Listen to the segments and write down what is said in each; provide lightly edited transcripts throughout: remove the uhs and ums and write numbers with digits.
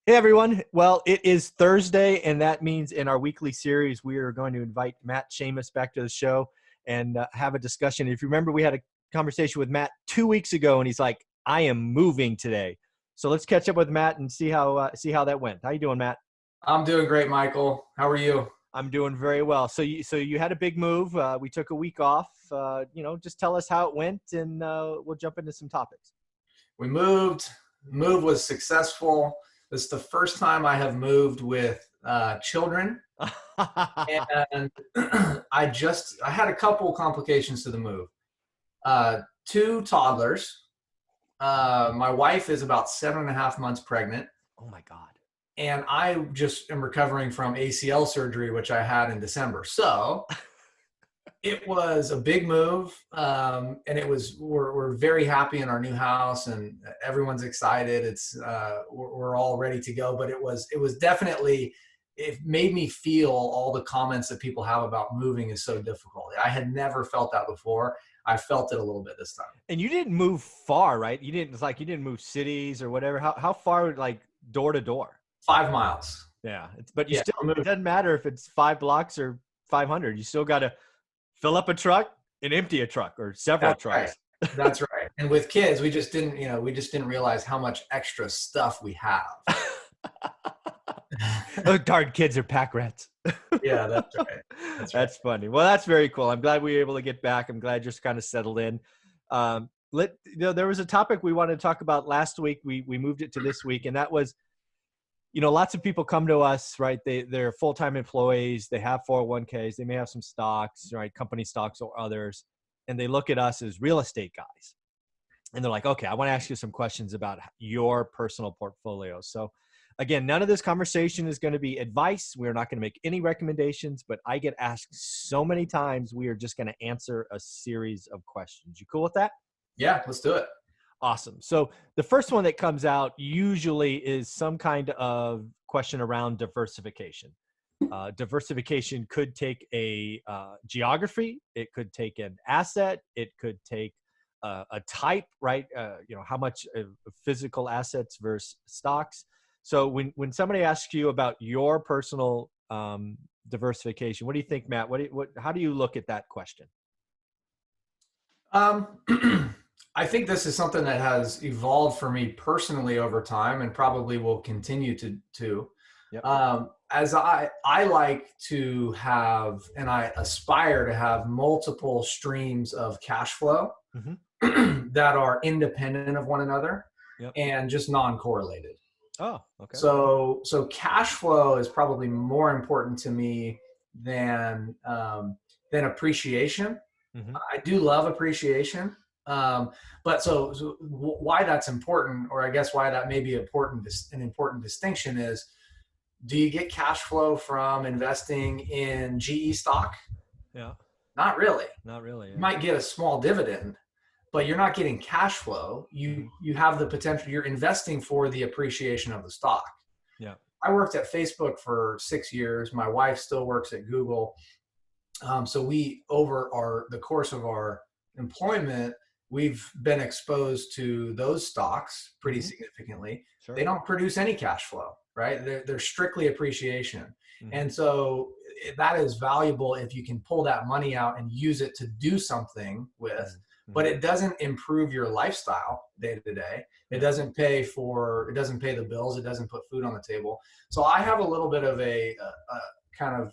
Hey everyone. Well, it is Thursday, and that means in our weekly series, we are going to invite Matt Seamus back to the show and have a discussion. If you remember, we had a conversation with Matt 2 weeks ago, and he's like, "I am moving today." So let's catch up with Matt and see how that went. How you doing, Matt? I'm doing great, Michael. How are you? I'm doing very well. So you had a big move. We took a week off. Just tell us how it went, and we'll jump into some topics. We moved. Move was successful. This is the first time I have moved with children, and I had a couple complications to the move. Two toddlers. My wife is about 7.5 months pregnant, Oh my God. and I just am recovering from ACL surgery, which I had in December. So it was a big move, and we're very happy in our new house, and everyone's excited. We're all ready to go, but it was definitely, it made me feel all the comments that people have about moving is so difficult. I had never felt that before. I felt it a little bit this time. And you didn't move far, right? You didn't move cities or whatever. How far, like door to door? 5 miles. Yeah, but you Yeah, still, we it moved. doesn't matter if it's 5 blocks or 500. You still got to fill up a truck and empty a truck or several That's right. trucks. That's right. And with kids, we just didn't realize how much extra stuff we have. Those darn kids are pack rats. Yeah, that's right. That's right. That's funny. Well, that's very cool. I'm glad we were able to get back. I'm glad you're just kind of settled in. There was a topic we wanted to talk about last week. We moved it to this week, and that was, lots of people come to us, right? They're full-time employees. They have 401ks. They may have some stocks, right? Company stocks or others. And they look at us as real estate guys. And they're like, okay, I want to ask you some questions about your personal portfolio. So again, none of this conversation is going to be advice. We're not going to make any recommendations, but I get asked so many times, we are just going to answer a series of questions. You cool with that? Yeah, let's do it. Awesome. So the first one that comes out usually is some kind of question around diversification. Diversification could take a geography. It could take an asset. It could take a type, right? How much physical assets versus stocks. So when somebody asks you about your personal diversification, what do you think, Matt? How do you look at that question? Um, I think this is something that has evolved for me personally over time, and probably will continue to. Yep. As I like to have, and I aspire to have, multiple streams of cash flow that are independent of one another, Yep. and just non-correlated. Oh, okay. So cash flow is probably more important to me than appreciation. Mm-hmm. I do love appreciation. But why that's important, or I guess why that may be important, an important distinction is, do you get cash flow from investing in GE stock? Yeah. Not really. Not really. Yeah. You might get a small dividend, but you're not getting cash flow. You have the potential. You're investing for the appreciation of the stock. Yeah. I worked at Facebook for 6 years. My wife still works at Google. So we, over the course of our employment, we've been exposed to those stocks pretty significantly. Sure. They don't produce any cash flow, right? They're strictly appreciation. Mm-hmm. And so that is valuable if you can pull that money out and use it to do something with, but it doesn't improve your lifestyle day to day. It doesn't pay the bills. It doesn't put food on the table. So I have a little bit of a kind of,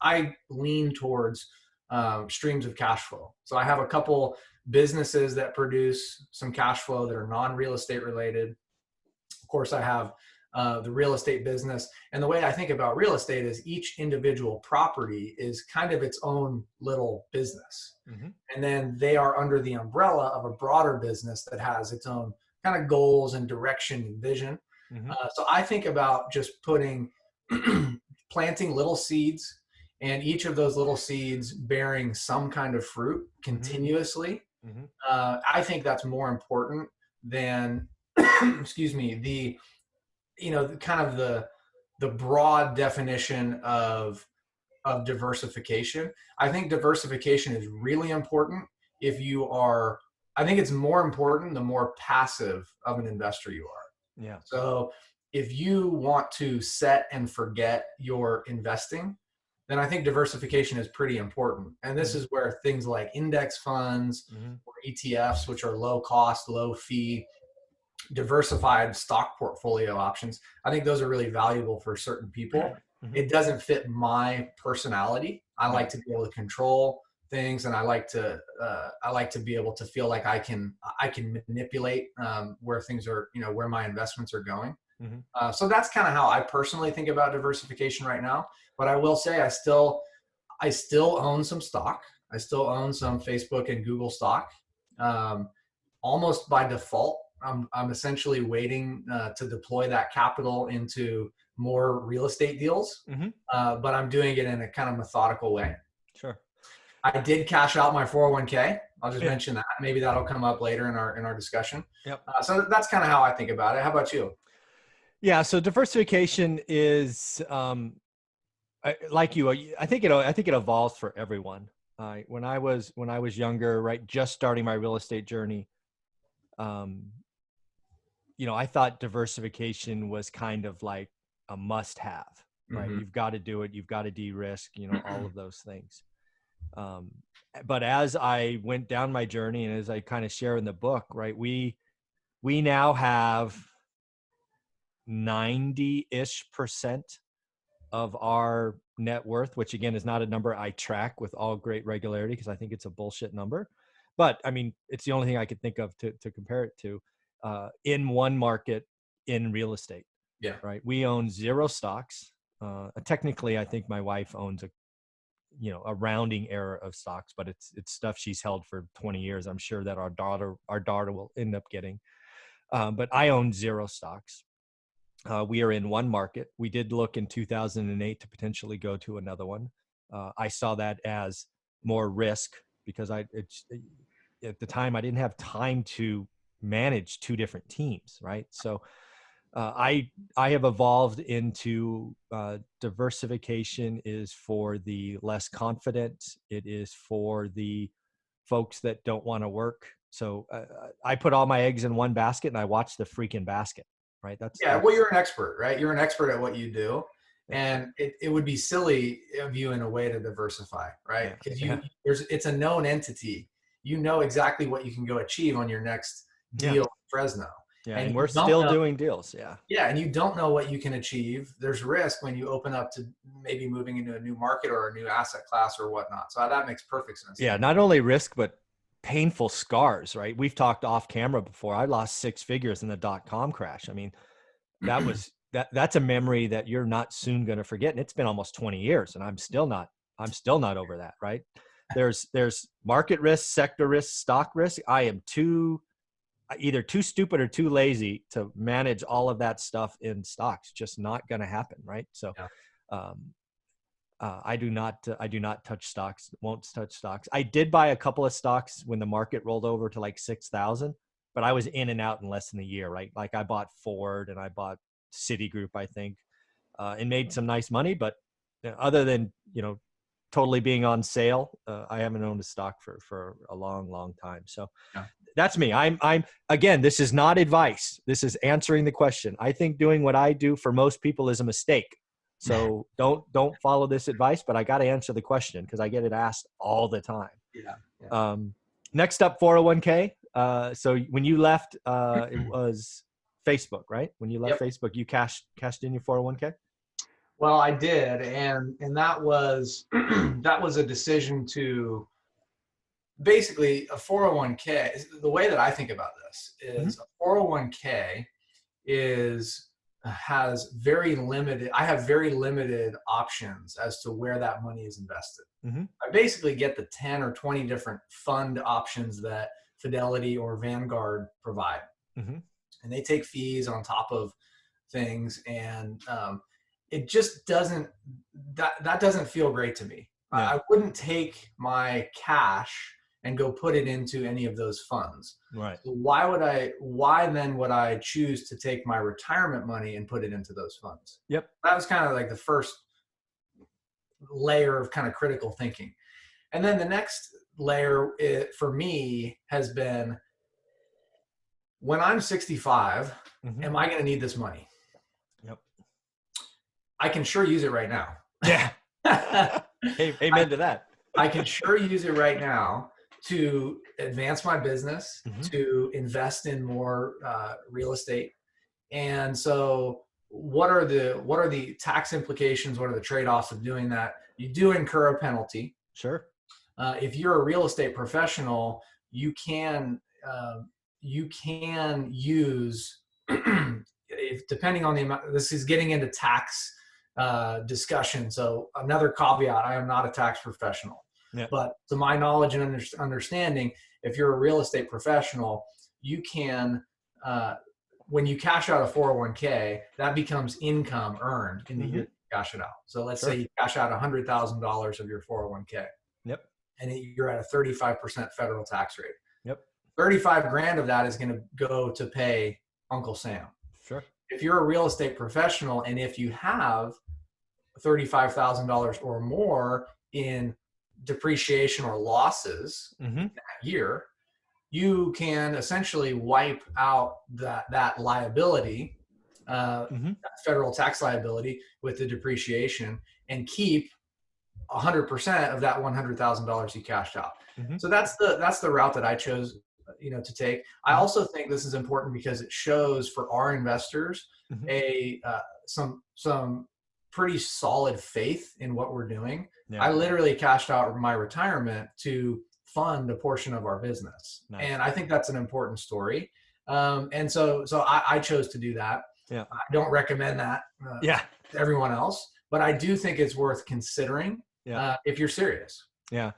I lean towards streams of cash flow. So I have a couple businesses that produce some cash flow that are non-real estate related. Of course, I have the real estate business. And the way I think about real estate is, each individual property is kind of its own little business. Mm-hmm. And then they are under the umbrella of a broader business that has its own kind of goals and direction and vision. Mm-hmm. So I think about just planting little seeds, and each of those little seeds bearing some kind of fruit continuously. Mm-hmm. I think that's more important than, excuse me, the broad definition of diversification. I think diversification is really important I think it's more important the more passive of an investor you are. Yeah. So if you want to set and forget your investing, then I think diversification is pretty important. And this is where things like index funds or ETFs, which are low cost, low fee, diversified stock portfolio options, I think those are really valuable for certain people. It doesn't fit my personality. I like to be able to control things, and I like to be able to feel like I can manipulate where things are, where my investments are going. So that's kind of how I personally think about diversification right now. But I will say I still own some stock. I still own some Facebook and Google stock. Almost by default, I'm essentially waiting to deploy that capital into more real estate deals, but I'm doing it in a kind of methodical way. Sure. I did cash out my 401k. I'll just mention that. Maybe that'll come up later in our discussion. Yep. So that's kind of how I think about it. How about you? Yeah. So diversification is, like you, I think it evolves for everyone. When I was younger, right, just starting my real estate journey, I thought diversification was kind of like a must-have, right? You've got to do it. You've got to de-risk, all of those things. But as I went down my journey, and as I kind of share in the book, right, we now have 90-ish% of our net worth, which again is not a number I track with all great regularity because I think it's a bullshit number. But I mean, it's the only thing I could think of to compare it to, in one market in real estate. Yeah. Right. We own 0 stocks. Technically, I think my wife owns a rounding error of stocks, but it's stuff she's held for 20 years. I'm sure that our daughter will end up getting. But I own 0 stocks. We are in one market. We did look in 2008 to potentially go to another one. I saw that as more risk because at the time I didn't have time to manage 2 different teams, right? So I have evolved into diversification is for the less confident. It is for the folks that don't want to work. So I put all my eggs in one basket and I watch the freaking basket, right? Well, you're an expert, right? You're an expert at what you do. And it would be silly of you in a way to diversify, right? Because it's a known entity. You know exactly what you can go achieve on your next deal in Fresno. Yeah, and we're still doing deals. Yeah, and you don't know what you can achieve. There's risk when you open up to maybe moving into a new market or a new asset class or whatnot. So that makes perfect sense. Yeah, not only risk, but painful scars, right? We've talked off camera before. I lost 6 figures in the .com crash. I mean, that's a memory that you're not soon going to forget. And it's been almost 20 years and I'm still not over that, right? There's market risk, sector risk, stock risk. I am either too stupid or too lazy to manage all of that stuff in stocks. Just not going to happen. Right. So, I do not touch stocks, won't touch stocks. I did buy a couple of stocks when the market rolled over to like 6,000, but I was in and out in less than a year, right? Like I bought Ford and I bought Citigroup, I think, and made some nice money. But other than, totally being on sale, I haven't owned a stock for a long, long time. So that's me. I'm again, this is not advice. This is answering the question. I think doing what I do for most people is a mistake. So don't follow this advice, but I got to answer the question because I get it asked all the time. Yeah. Next up, 401k. So when you left, it was Facebook, right? When you left Facebook, you cashed in your 401k? Well, I did. And that was, that was a decision to basically a 401k. The way that I think about this is a 401k has very limited, I have very limited options as to where that money is invested. I basically get the 10 or 20 different fund options that Fidelity or Vanguard provide. And they take fees on top of things. And it just doesn't, that doesn't feel great to me. I wouldn't take my cash and go put it into any of those funds. Right. So why then would I choose to take my retirement money and put it into those funds? Yep. That was kind of like the first layer of kind of critical thinking. And then the next layer for me has been, when I'm 65, am I going to need this money? I can sure use it right now. Yeah. Hey, amen to that. I can sure use it right now to advance my business, to invest in more real estate. And so what are the tax implications? What are the trade-offs of doing that? You do incur a penalty. Sure. If you're a real estate professional, you can use if depending on the amount. This is getting into tax discussion. So another caveat: I am not a tax professional, but to my knowledge and understanding, if you're a real estate professional, you can when you cash out a 401k, that becomes income earned in the year you cash it out. So let's say you cash out $100,000 of your 401k. Yep. And you're at a 35% federal tax rate. Yep. 35 grand of that is going to go to pay Uncle Sam. Sure. If you're a real estate professional and if you have $35,000 or more in depreciation or losses that year, you can essentially wipe out that liability, that federal tax liability with the depreciation, and keep 100% of that $100,000 you cashed out. So that's the route that I chose, to take. I also think this is important because it shows for our investors some pretty solid faith in what we're doing. I literally cashed out my retirement to fund a portion of our business. Nice. And I think that's an important story. And so I chose to do that. I don't recommend that to everyone else, but I do think it's worth considering if you're serious. Yeah.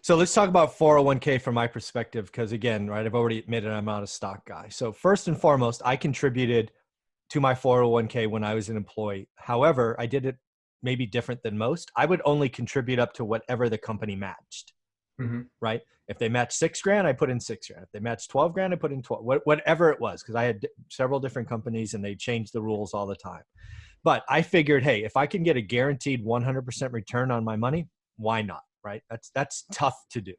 So let's talk about 401k from my perspective, because again, right, I've already admitted I'm not a stock guy. So first and foremost, I contributed to my 401k when I was an employee. However, I did it maybe different than most. I would only contribute up to whatever the company matched. Right? If they matched $6,000, I put in $6,000. If they matched $12,000, I put in 12, whatever it was, because I had several different companies and they changed the rules all the time. But I figured, hey, if I can get a guaranteed 100% return on my money, why not? Right? That's tough to do.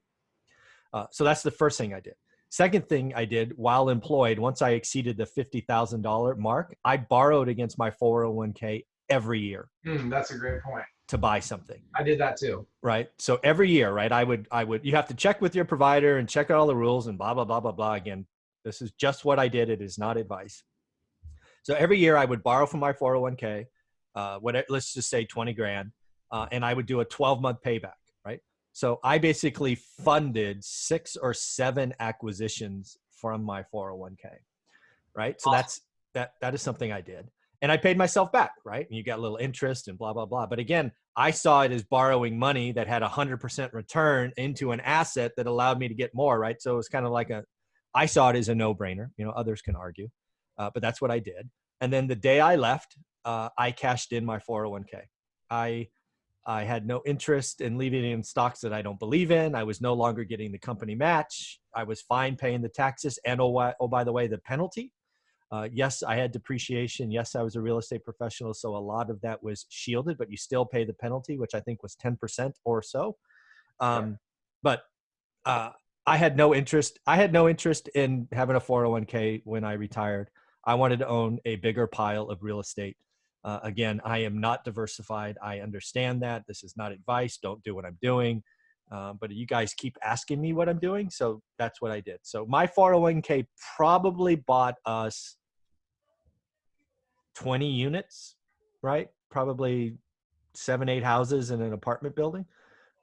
So that's the first thing I did. Second thing I did while employed, once I exceeded the $50,000 mark, I borrowed against my 401k every year. That's a great point. To buy something. I did that too. Right. So every year, right, I would, you have to check with your provider and check out all the rules and blah, blah, blah, blah, blah. Again, this is just what I did. It is not advice. So every year I would borrow from my 401k, let's just say 20 grand, and I would do a 12-month payback. Right. So I basically funded 6 or 7 acquisitions from my 401k. Right. So awesome. that is something I did. And I paid myself back, right? And you got a little interest and blah, blah, blah. But again, I saw it as borrowing money that had 100% return into an asset that allowed me to get more, right? So it was kind of like I saw it as a no-brainer. Others can argue, but that's what I did. And then the day I left, I cashed in my 401k. I had no interest in leaving it in stocks that I don't believe in. I was no longer getting the company match. I was fine paying the taxes. And oh, by the way, the penalty. Yes, I had depreciation. Yes, I was a real estate professional. So a lot of that was shielded, but you still pay the penalty, which I think was 10% or so. But I had no interest. I had no interest in having a 401k when I retired. I wanted to own a bigger pile of real estate. Again, I am not diversified. I understand that. This is not advice. Don't do what I'm doing. But you guys keep asking me what I'm doing. So that's what I did. So my 401k probably bought us 20 units, right? Probably 7, 8 houses in an apartment building.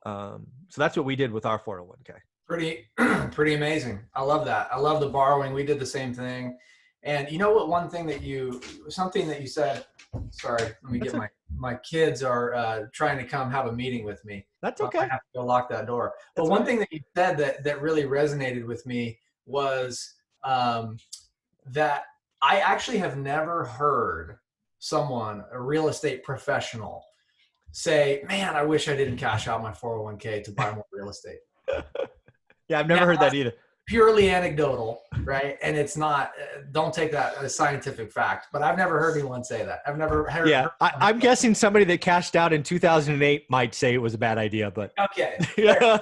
So that's what we did with our 401k. Pretty amazing. I love that. I love the borrowing. We did the same thing. And you know what, something that you said, sorry, let me get my kids are trying to come have a meeting with me. That's okay. I have to go lock that door. But one thing that you said that really resonated with me was that I actually have never heard someone, a real estate professional, say, man, I wish I didn't cash out my 401k to buy more real estate. Yeah, I've never heard that either. Purely anecdotal, right? And it's not, don't take that as scientific fact, but I've never heard anyone say that. I've never heard. Yeah, I'm guessing somebody that cashed out in 2008 might say it was a bad idea, but. Okay. Yeah.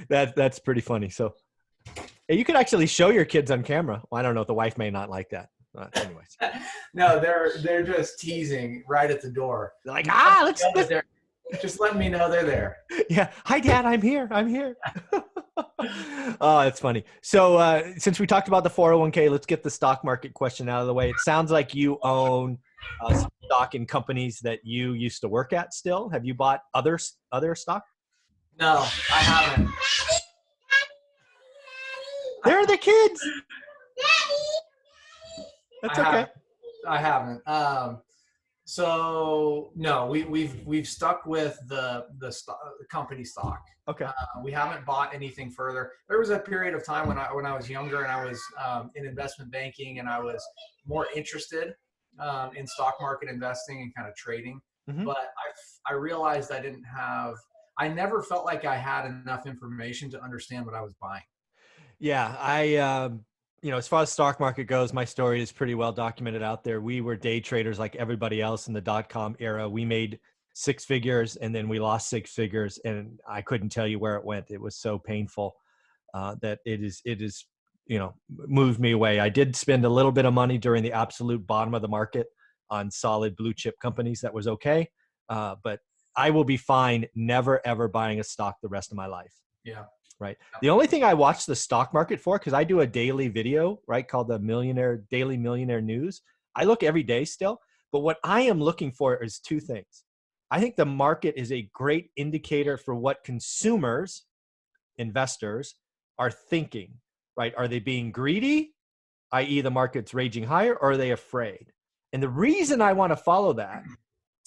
That's pretty funny. So you could actually show your kids on camera. Well, I don't know. The wife may not like that. Anyways. No, they're just teasing right at the door. They're like, just let me know they're there. Yeah. Hi, Dad. I'm here. Oh, that's funny. So since we talked about the 401k, let's get the stock market question out of the way. It sounds like you own some stock in companies that you used to work at still. Have you bought other stock? No, I haven't. They're the kids. That's okay. I haven't. So no, we've stuck with the company stock. Okay. We haven't bought anything further. There was a period of time when I was younger and I was in investment banking and I was more interested in stock market investing and kind of trading. Mm-hmm. But I realized I never felt like I had enough information to understand what I was buying. Yeah, as far as stock market goes, my story is pretty well documented out there. We were day traders like everybody else in the .com era. We made 6 figures and then we lost 6 figures, and I couldn't tell you where it went. It was so painful that it is moved me away. I did spend a little bit of money during the absolute bottom of the market on solid blue chip companies. That was okay, but I will be fine never ever buying a stock the rest of my life. Yeah. Right. The only thing I watch the stock market for, because I do a daily video, right, called the Daily Millionaire News. I look every day still, but what I am looking for is 2 things. I think the market is a great indicator for what consumers, investors, are thinking, right? Are they being greedy, i.e. the market's raging higher, or are they afraid? And the reason I want to follow that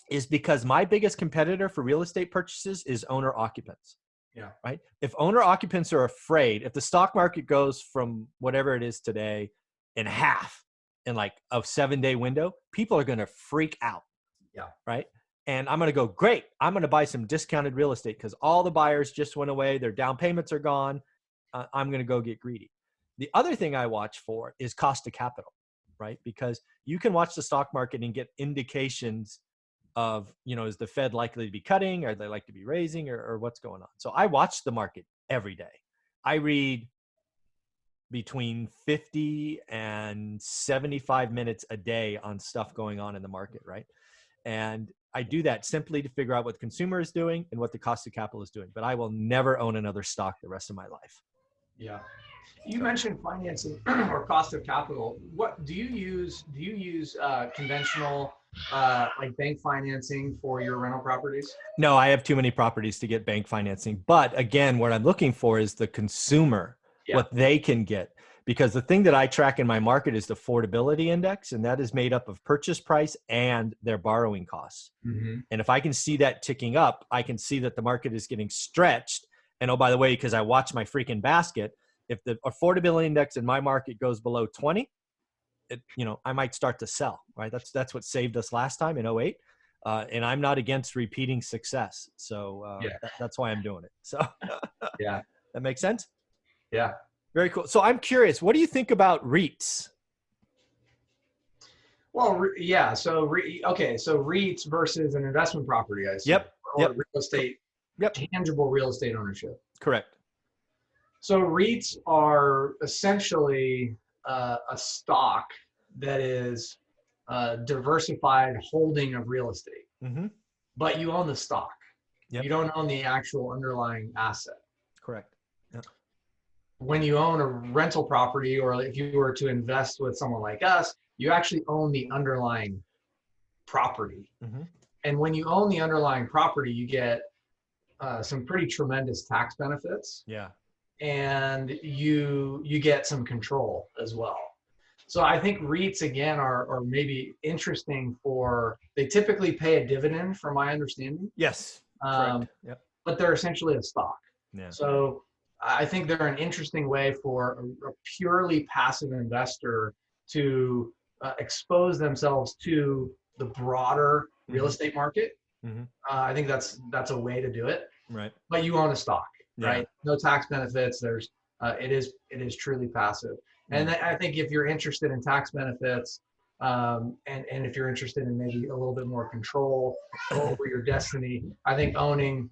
is because my biggest competitor for real estate purchases is owner occupants. Yeah. Right. If owner occupants are afraid, if the stock market goes from whatever it is today in half in like a 7-day window, people are going to freak out. Yeah. Right. And I'm going to go, great, I'm going to buy some discounted real estate because all the buyers just went away. Their down payments are gone. I'm going to go get greedy. The other thing I watch for is cost of capital. Right. Because you can watch the stock market and get indications of, is the Fed likely to be cutting? Are they like to be raising or what's going on? So I watch the market every day. I read between 50 and 75 minutes a day on stuff going on in the market, right? And I do that simply to figure out what the consumer is doing and what the cost of capital is doing. But I will never own another stock the rest of my life. Yeah. You mentioned financing or cost of capital. What do you use? Do you use conventional like bank financing for your rental properties? No, I have too many properties to get bank financing. But again, what I'm looking for is the consumer, what they can get. Because the thing that I track in my market is the affordability index, and that is made up of purchase price and their borrowing costs. Mm-hmm. And if I can see that ticking up, I can see that the market is getting stretched. And oh, by the way, because I watch my freaking basket, if the affordability index in my market goes below 20, I might start to sell, right? That's what saved us last time in 2008. And I'm not against repeating success. So that's why I'm doing it. So yeah, that makes sense. Yeah. Very cool. So I'm curious, what do you think about REITs? Well, yeah. So REITs versus an investment property, I see. Yep. Or real estate, tangible real estate ownership. Correct. So REITs are essentially a stock that is diversified holding of real estate, mm-hmm. but you own the stock. Yep. You don't own the actual underlying asset. Correct. Yep. When you own a rental property, or if you were to invest with someone like us, you actually own the underlying property. Mm-hmm. And when you own the underlying property, you get some pretty tremendous tax benefits. Yeah. And you get some control as well. So I think REITs, again, are maybe interesting they typically pay a dividend from my understanding. Yes. Correct. Yep. But they're essentially a stock. Yeah. So I think they're an interesting way for a purely passive investor to expose themselves to the broader real estate market. Mm-hmm. I think that's a way to do it. Right. But you own a stock, right? Yeah. No tax benefits. It is truly passive. And I think if you're interested in tax benefits, and if you're interested in maybe a little bit more control over your destiny, I think owning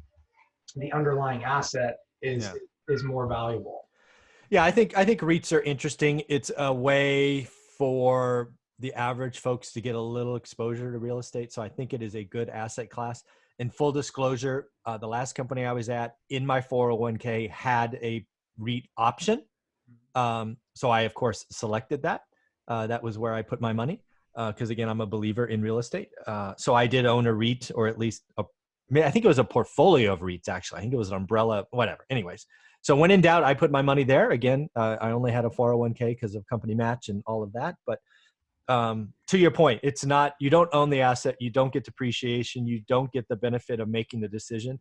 the underlying asset is more valuable. Yeah, I think REITs are interesting. It's a way for the average folks to get a little exposure to real estate. So I think it is a good asset class. In full disclosure, the last company I was at in my 401k had a REIT option. So I, of course, selected that. That was where I put my money because, again, I'm a believer in real estate. So I did own a REIT, or at least I think it was a portfolio of REITs, actually. I think it was an umbrella, whatever. Anyways, so when in doubt, I put my money there. Again, I only had a 401k because of company match and all of that. But to your point, it's not, you don't own the asset. You don't get depreciation. You don't get the benefit of making the decision.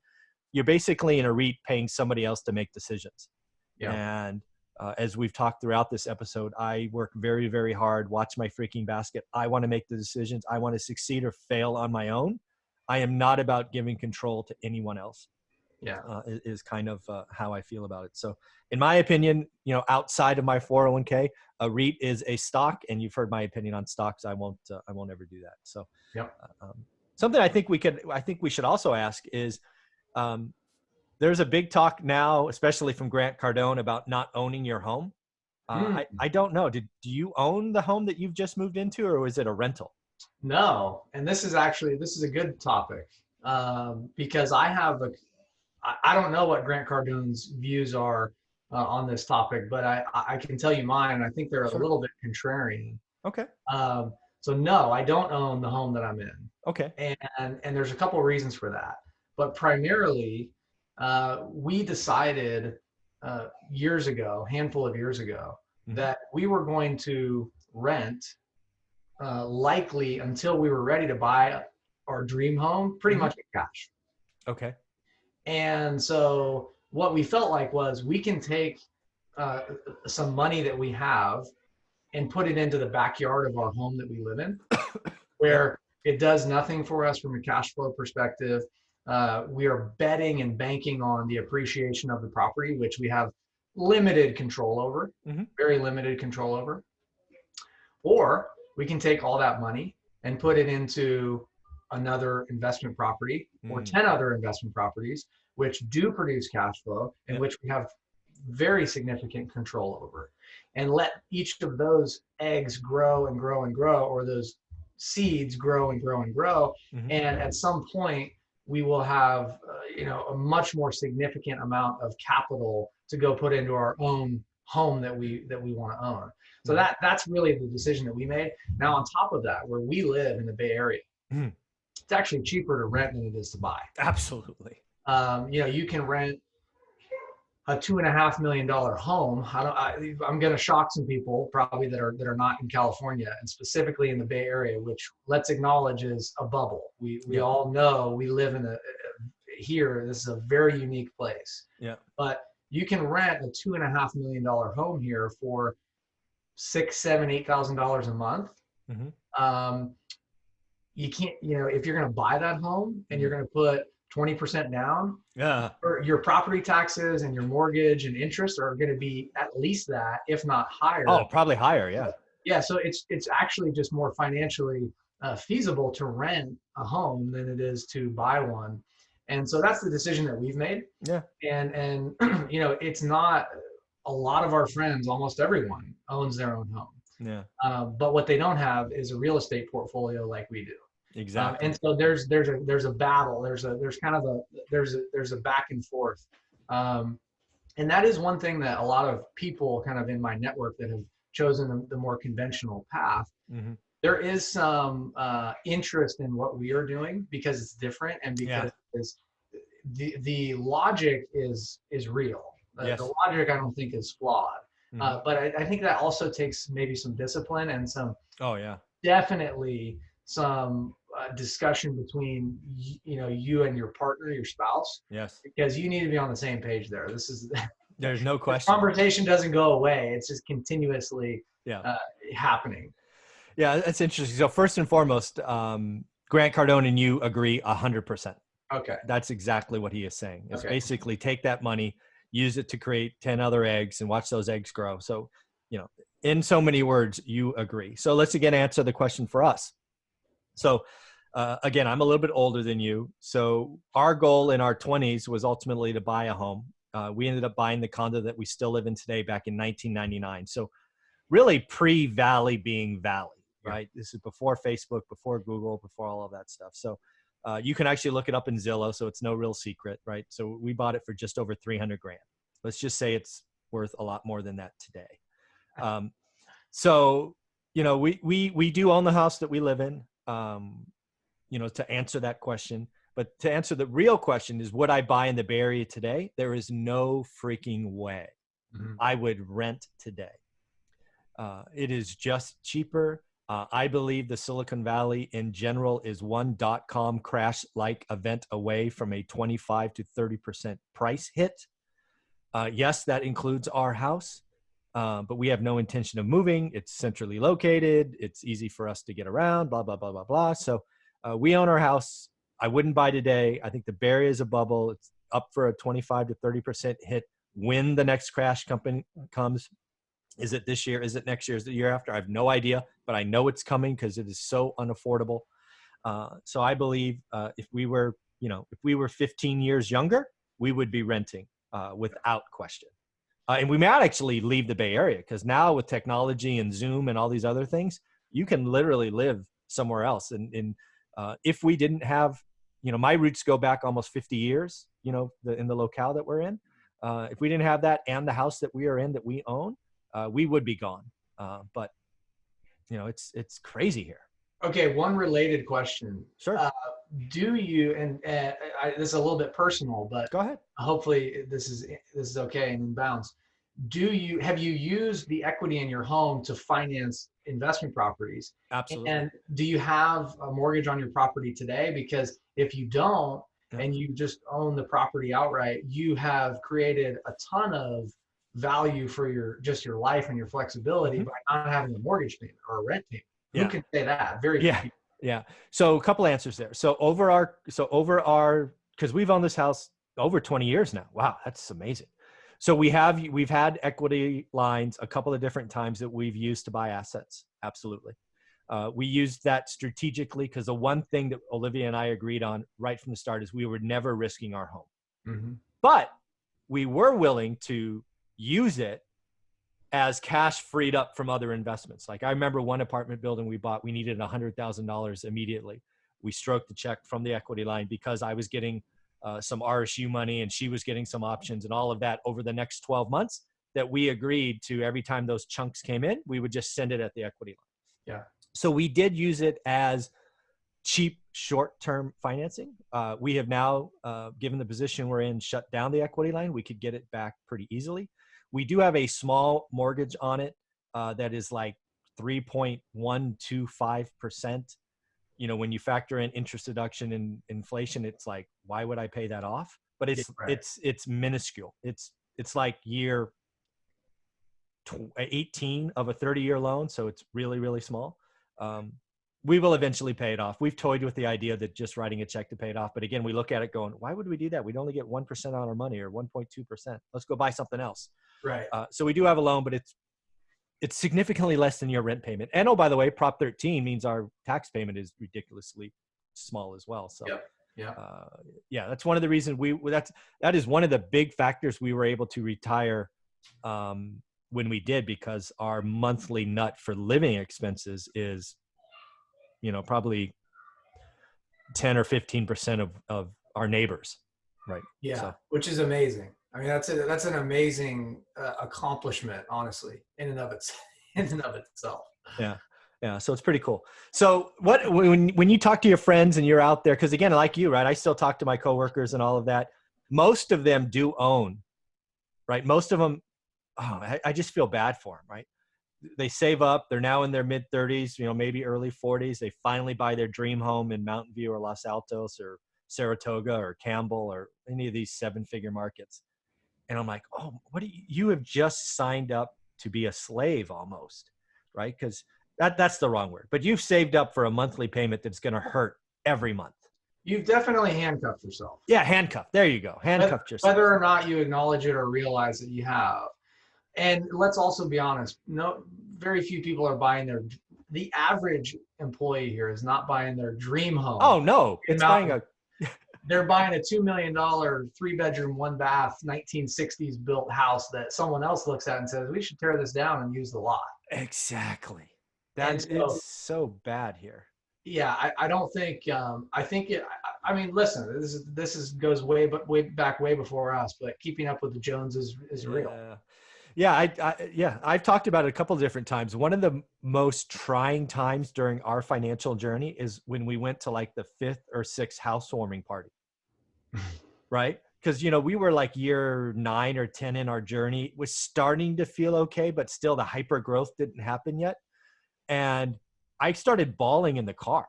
You're basically in a REIT paying somebody else to make decisions. Yeah. And as we've talked throughout this episode, I work very, very hard, watch my freaking basket. I want to make the decisions. I want to succeed or fail on my own. I am not about giving control to anyone else. Yeah. Is kind of how I feel about it. So in my opinion, outside of my 401k, a REIT is a stock, and you've heard my opinion on stocks. I won't ever do that. So something I think we should also ask is, there's a big talk now, especially from Grant Cardone, about not owning your home. I don't know. Do you own the home that you've just moved into, or was it a rental? No. And this is a good topic because I don't know what Grant Cardone's views are on this topic, but I can tell you mine, and I think they're a little bit contrarian. Okay. So no, I don't own the home that I'm in. Okay. And there's a couple of reasons for that. But primarily, we decided handful of years ago, that we were going to rent likely until we were ready to buy our dream home, pretty much in cash. Okay. And so what we felt like was we can take some money that we have and put it into the backyard of our home that we live in, where it does nothing for us from a cash flow perspective. We are betting and banking on the appreciation of the property, which we have limited control over, very limited control over. Or we can take all that money and put it into another investment property or 10 other investment properties, which do produce cash flow and which we have very significant control over, and let each of those eggs grow and grow and grow, or those seeds grow and grow and grow. And at some point we will have, a much more significant amount of capital to go put into our own home that we want to own. So that's really the decision that we made. Now, on top of that, where we live in the Bay Area, it's actually cheaper to rent than it is to buy. Absolutely. You can rent a $2.5 million home. I'm going to shock some people probably that are not in California, and specifically in the Bay Area, which, let's acknowledge, is a bubble. We all know we live in here. This is a very unique place. Yeah. But you can rent a $2.5 million home here for $6,000, $7,000, $8,000 a month. You can't, if you're going to buy that home and you're going to put 20% down, or your property taxes and your mortgage and interest are going to be at least that, if not higher. Oh, probably higher. Yeah. Yeah. So it's actually just more financially feasible to rent a home than it is to buy one. And so that's the decision that we've made. Yeah. And it's not, a lot of our friends, almost everyone owns their own home. Yeah. But what they don't have is a real estate portfolio like we do. Exactly. And so there's a battle. There's a back and forth. And that is one thing that a lot of people kind of in my network that have chosen the more conventional path, there is some interest in what we are doing because it's different, and because the logic is real. The logic, I don't think, is flawed. But I think that also takes maybe some discipline and some definitely some discussion between you and your partner, your spouse. Yes. Because you need to be on the same page there. There's no question. The conversation doesn't go away. It's just continuously happening. Yeah, that's interesting. So first and foremost, Grant Cardone and you agree 100%. Okay. That's exactly what he is saying. It's basically take that money, use it to create 10 other eggs and watch those eggs grow. So, in so many words, you agree. So let's again answer the question for us. So again, I'm a little bit older than you. So our goal in our 20s was ultimately to buy a home. We ended up buying the condo that we still live in today back in 1999. So really pre-Valley being Valley. right? This is before Facebook, before Google, before all of that stuff. So you can actually look it up in Zillow, so it's no real secret, right? So we bought it for just over 300 grand. Let's just say it's worth a lot more than that today. So, you know, we do own the house that we live in, you know, to answer that question. But to answer the real question is, would I buy in the Bay Area today? There is no freaking way. I would rent today. It is just cheaper. I believe the Silicon Valley in general is one .com crash-like event away from a 25 to 30% price hit. Yes, that includes our house, but we have no intention of moving. It's centrally located. It's easy for us to get around, blah, blah, blah, blah, blah. So we own our house. I wouldn't buy today. I think the Bay Area is a bubble. It's up for a 25 to 30% hit when the next crash company comes. Is it this year? Is it next year? Is it the year after? I have no idea, but I know it's coming because it is so unaffordable. So I believe if we were 15 years younger, we would be renting without question. And we might actually leave the Bay Area because now with technology and Zoom and all these other things, you can literally live somewhere else. And if we didn't have, you know, my roots go back almost 50 years, you know, in the locale that we're in. If we didn't have that and the house that we are in that we own, we would be gone. But, you know, it's crazy here. Okay, one related question. Sure. Do you, and this is a little bit personal, but go ahead. Hopefully this is okay and in bounds. Have you used the equity in your home to finance investment properties? Absolutely. And do you have a mortgage on your property today? Because if you don't, and you just own the property outright, you have created a ton of value for your life and your flexibility by not having a mortgage payment or a rent payment. Who can say that? Very few people. Yeah. So a couple answers there. So because we've owned this house over 20 years now. Wow, that's amazing. So we've had equity lines a couple of different times that we've used to buy assets. Absolutely. We used that strategically because the one thing that Olivia and I agreed on right from the start is we were never risking our home. But we were willing to use it as cash freed up from other investments. Like I remember one apartment building we bought, we needed $100,000 immediately. We stroked the check from the equity line because I was getting some RSU money and she was getting some options and all of that over the next 12 months that we agreed to. Every time those chunks came in, we would just send it at the equity line. Yeah. So we did use it as cheap short-term financing. We have now, given the position we're in, shut down the equity line. We could get it back pretty easily. We do have a small mortgage on it that is like 3.125%. You know, when you factor in interest deduction and inflation, it's like, why would I pay that off? But it's minuscule. It's like year 18 of a 30-year loan, so it's really, really small. We will eventually pay it off. We've toyed with the idea that just writing a check to pay it off. But again, we look at it going, why would we do that? We'd only get 1% on our money or 1.2%. Let's go buy something else. Right. So we do have a loan, but it's significantly less than your rent payment. And oh, by the way, Prop 13 means our tax payment is ridiculously small as well. So yeah, that's one of the reasons that is one of the big factors we were able to retire when we did, because our monthly nut for living expenses is, you know, probably 10 or 15% of our neighbors. Right. Yeah. So. Which is amazing. I mean, that's an amazing accomplishment, honestly, in and of itself. Yeah. Yeah. So it's pretty cool. So when you talk to your friends and you're out there, because again, like you, right, I still talk to my coworkers and all of that. Most of them do own, right? Most of them, I just feel bad for them, right? They save up. They're now in their mid 30s, you know, maybe early 40s. They finally buy their dream home in Mountain View or Los Altos or Saratoga or Campbell or any of these 7-figure markets. And I'm like, oh, you have just signed up to be a slave almost, right? Because that's the wrong word. But you've saved up for a monthly payment that's going to hurt every month. You've definitely handcuffed yourself. Yeah, handcuffed. There you go. Handcuffed yourself. Whether or not you acknowledge it or realize that you have. And let's also be honest. Very few people are buying the average employee here is not buying their dream home. Oh, no. They're buying a $2 million, 3-bedroom, 1-bath, 1960s built house that someone else looks at and says, we should tear this down and use the lot. Exactly. And It's so, so bad here. yeah, I don't think, I think I mean, listen, this is goes way back, way before us, but keeping up with the Joneses is real. Yeah. Yeah, yeah, I've talked about it a couple of different times. One of the most trying times during our financial journey is when we went to like the 5th or 6th housewarming party, right? Because we were like year 9 or 10 in our journey. It was starting to feel okay, but still the hyper growth didn't happen yet. And I started bawling in the car.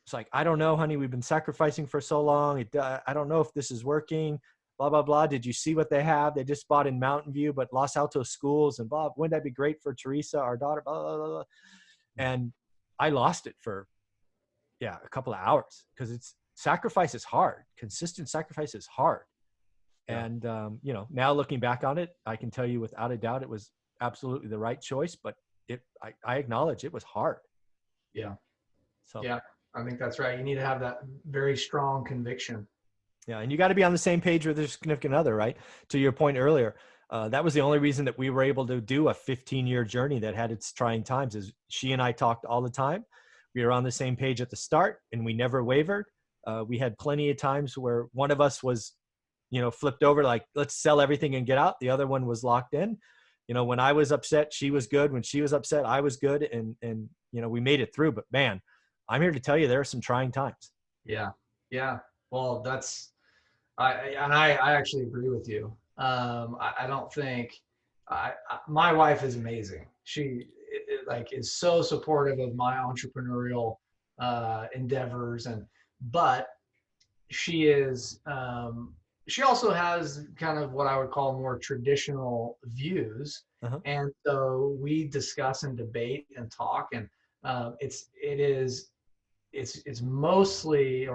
It's like, I don't know, honey, we've been sacrificing for so long. I don't know if this is working, blah, blah, blah. Did you see what they have? They just bought in Mountain View, but Los Altos schools, and blah, wouldn't that be great for Teresa, our daughter, blah, blah, blah, blah. And I lost it for, a couple of hours, because sacrifice is hard. Consistent sacrifice is hard. Yeah. And, now looking back on it, I can tell you without a doubt, it was absolutely the right choice, but I acknowledge it was hard. Yeah. So, Yeah, I think that's right. You need to have that very strong conviction. yeah, and you got to be on the same page with your significant other, right? To your point earlier, that was the only reason that we were able to do a 15-year journey that had its trying times. Is she and I talked all the time. We were on the same page at the start, and we never wavered. We had plenty of times where one of us was, flipped over, like, let's sell everything and get out. The other one was locked in. When I was upset, she was good. When she was upset, I was good. And we made it through. But man, I'm here to tell you there are some trying times. Yeah. Yeah. Well, I actually agree with you. I don't think my wife is amazing. She like is so supportive of my entrepreneurial endeavors, but she is she also has kind of what I would call more traditional views. Uh-huh. And so we discuss and debate and talk, and it's mostly,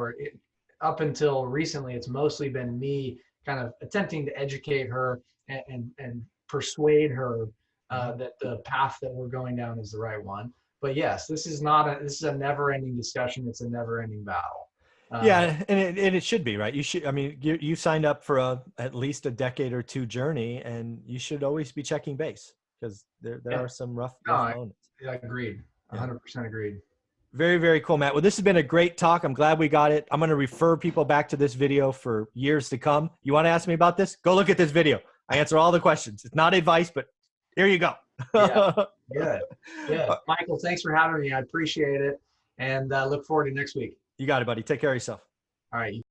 up until recently, it's mostly been me kind of attempting to educate her and persuade her that the path that we're going down is the right one. But yes, this is a never-ending discussion. It's a never-ending battle. Yeah, and it should be, right. You should. I mean, you signed up for at least a decade or two journey, and you should always be checking base, because there are some rough moments. I agreed. 100% agreed. Very, very cool, Matt. Well, this has been a great talk. I'm glad we got it. I'm going to refer people back to this video for years to come. You want to ask me about this? Go look at this video. I answer all the questions. It's not advice, but here you go. Yeah, good. Michael, thanks for having me. I appreciate it, and look forward to next week. You got it, buddy. Take care of yourself. All right.